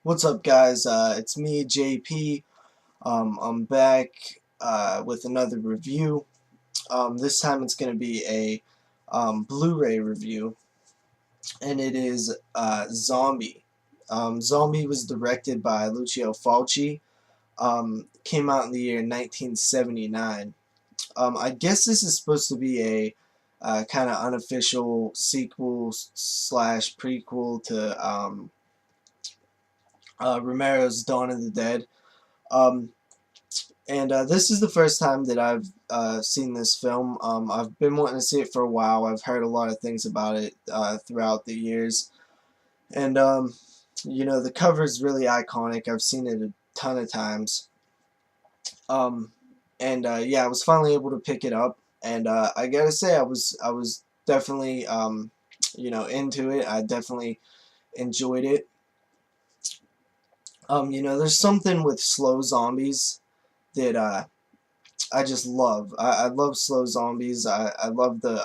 What's up, guys? It's me, JP. I'm back with another review. This time it's going to be a Blu-ray review, and it is Zombie. Zombie was directed by Lucio Fulci. Came out in the year 1979. I guess this is supposed to be a kind of unofficial sequel slash prequel to Romero's Dawn of the Dead. Um, and this is the first time that I've seen this film. I've been wanting to see it for a while. I've heard a lot of things about it throughout the years. And, you know, the cover is really iconic. I've seen it a ton of times. Um, yeah, I was finally able to pick it up. And I gotta say, I was definitely, you know, into it. I definitely enjoyed it. You know, there's something with slow zombies that I just love. I love slow zombies. I love the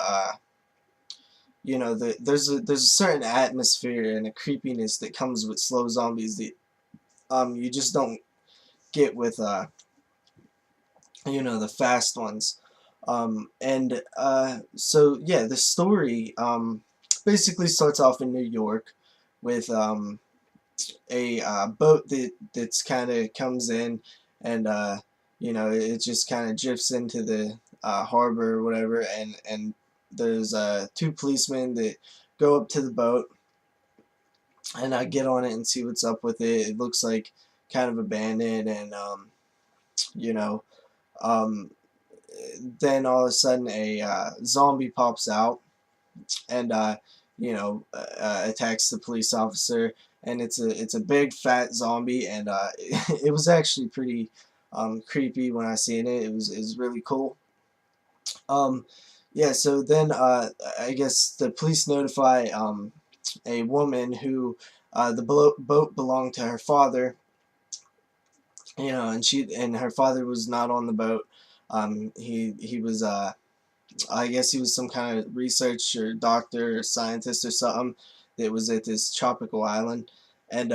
you know, there's a certain atmosphere and a creepiness that comes with slow zombies that you just don't get with you know, the fast ones. So yeah, the story basically starts off in New York with a boat that's kind of comes in, and you know, it just kind of drifts into the harbor or whatever, and there's two policemen that go up to the boat, and I get on it and see what's up with it. It looks like kind of abandoned, and you know, um, then all of a sudden a zombie pops out, and you know, attacks the police officer, and it's a big fat zombie, and it was actually pretty creepy when I seen it. It was really cool. Um, yeah, so then I guess the police notify a woman who the boat belonged to her father, you know, and her father was not on the boat. He was I guess he was some kind of researcher, doctor, or scientist or something that was at this tropical island. And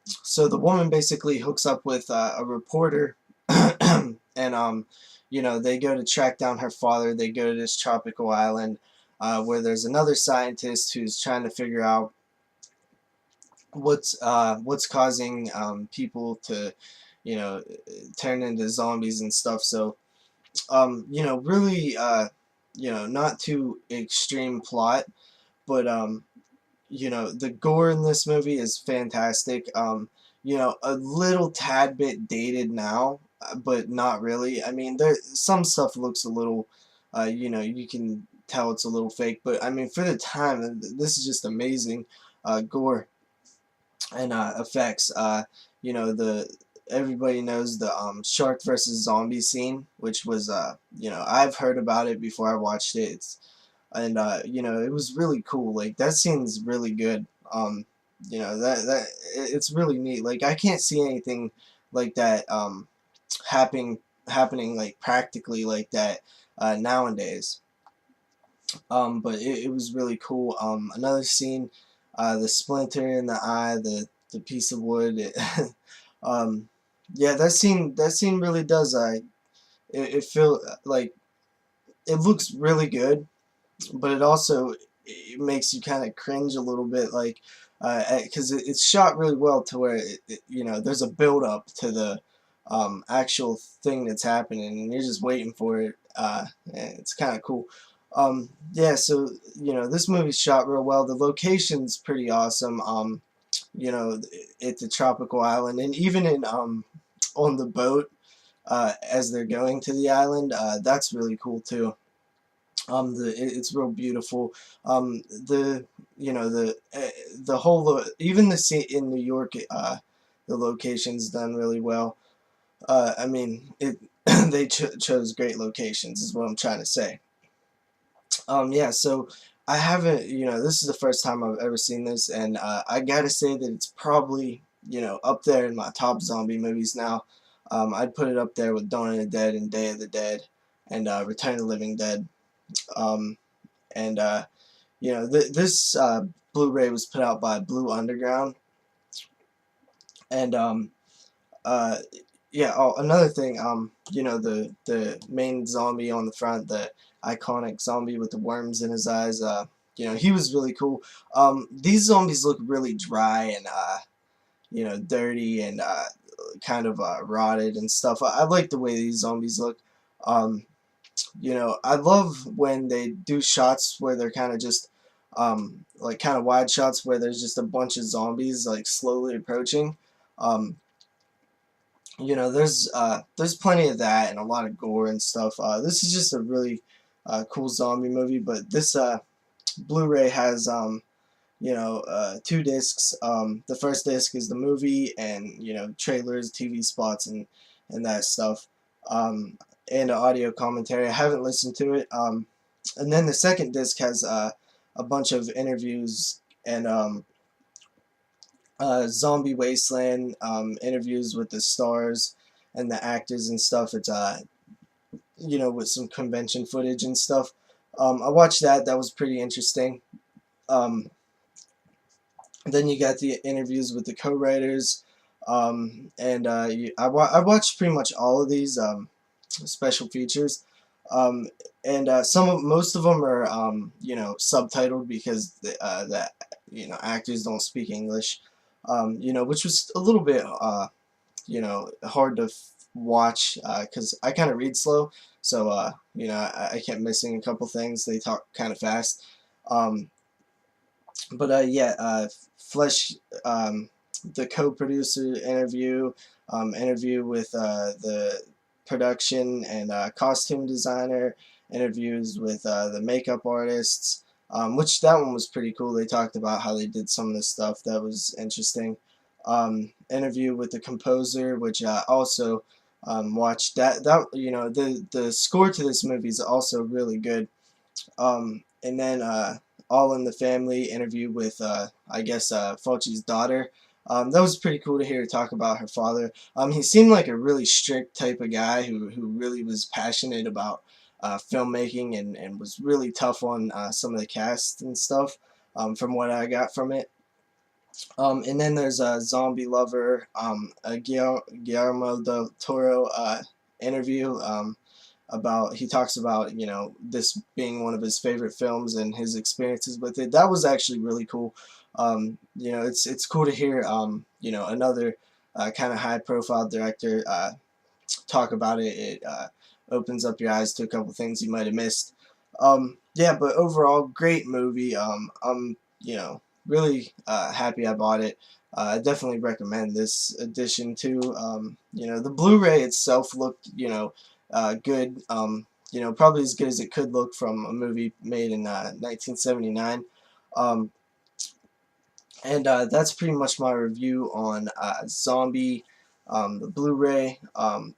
so the woman basically hooks up with a reporter, and you know, they go to track down her father. They go to this tropical island where there's another scientist who's trying to figure out what's causing people to, you know, turn into zombies and stuff. So you know, really, you know, not too extreme plot, but you know, the gore in this movie is fantastic. You know, a little tad bit dated now, but not really. I mean, there some stuff looks a little, you know, you can tell it's a little fake, but I mean, for the time, this is just amazing gore and effects. You know, the everybody knows the shark versus zombie scene, which was you know, I've heard about it before I watched it. And you know, it was really cool. Like, that scene's really good. You know, it's really neat. Like, I can't see anything like that happening like practically like that nowadays. But it was really cool. Another scene, the splinter in the eye, the piece of wood. Um, yeah, that scene really does. It feel like it looks really good, but it also it makes you kind of cringe a little bit, like because it's shot really well to where you know, there's a build up to the actual thing that's happening, and you're just waiting for it. And it's kind of cool. Yeah, so you know, this movie's shot real well. The location's pretty awesome. You know, at the tropical island, and even in on the boat as they're going to the island, that's really cool too. It's real beautiful. The you know, the whole even the scene in New York, the location's done really well. I mean, it they chose great locations, is what I'm trying to say. Yeah, so I haven't, you know, this is the first time I've ever seen this, and I gotta say that it's probably, you know, up there in my top zombie movies now. I'd put it up there with Dawn of the Dead and Day of the Dead and Return of the Living Dead. Um, and you know, this Blu-ray was put out by Blue Underground, And uh, yeah. Oh, another thing. You know, the main zombie on the front, the iconic zombie with the worms in his eyes. You know, he was really cool. These zombies look really dry and you know, dirty and kind of rotted and stuff. I like the way these zombies look. Um, you know, I love when they do shots where they're kind of just like kind of wide shots where there's just a bunch of zombies like slowly approaching. Um, you know, there's plenty of that and a lot of gore and stuff. This is just a really cool zombie movie, but this Blu-ray has you know, 2 discs. The first disc is the movie and, you know, trailers, TV spots, and that stuff, and an audio commentary. I haven't listened to it. And then the second disc has a bunch of interviews and Zombie Wasteland interviews with the stars and the actors and stuff. It's you know, with some convention footage and stuff. I watched that. That was pretty interesting. Um, Then you got the interviews with the co-writers, and I watched pretty much all of these special features, um, and most of them are you know, subtitled because the you know, actors don't speak English, you know, which was a little bit you know, hard to watch because I kind of read slow, so you know, I kept missing a couple things. They talk kind of fast. Um, but yeah, Flesh, the co-producer interview, interview with the production and costume designer, interviews with the makeup artists, which that one was pretty cool. They talked about how they did some of the stuff that was interesting. Interview with the composer, which also watched that you know, the score to this movie is also really good. And then All in the Family interview with I guess Fulci's daughter. That was pretty cool to hear her talk about her father. He seemed like a really strict type of guy who really was passionate about filmmaking and was really tough on some of the cast and stuff, from what I got from it. And then there's a Zombie Lover, a Guillermo del Toro interview. About, he talks about, you know, this being one of his favorite films and his experiences with it. That was actually really cool. You know, it's cool to hear you know, another kind of high profile director talk about it. It opens up your eyes to a couple things you might have missed. Yeah, but overall, great movie. I'm, you know, really happy I bought it. I definitely recommend this edition too. You know, the Blu-ray itself looked, you know, good. You know, probably as good as it could look from a movie made in 1979. Um, and that's pretty much my review on Zombie, the Blu-ray.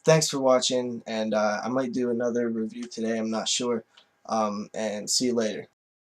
Thanks for watching, and I might do another review today. I'm not sure. And see you later.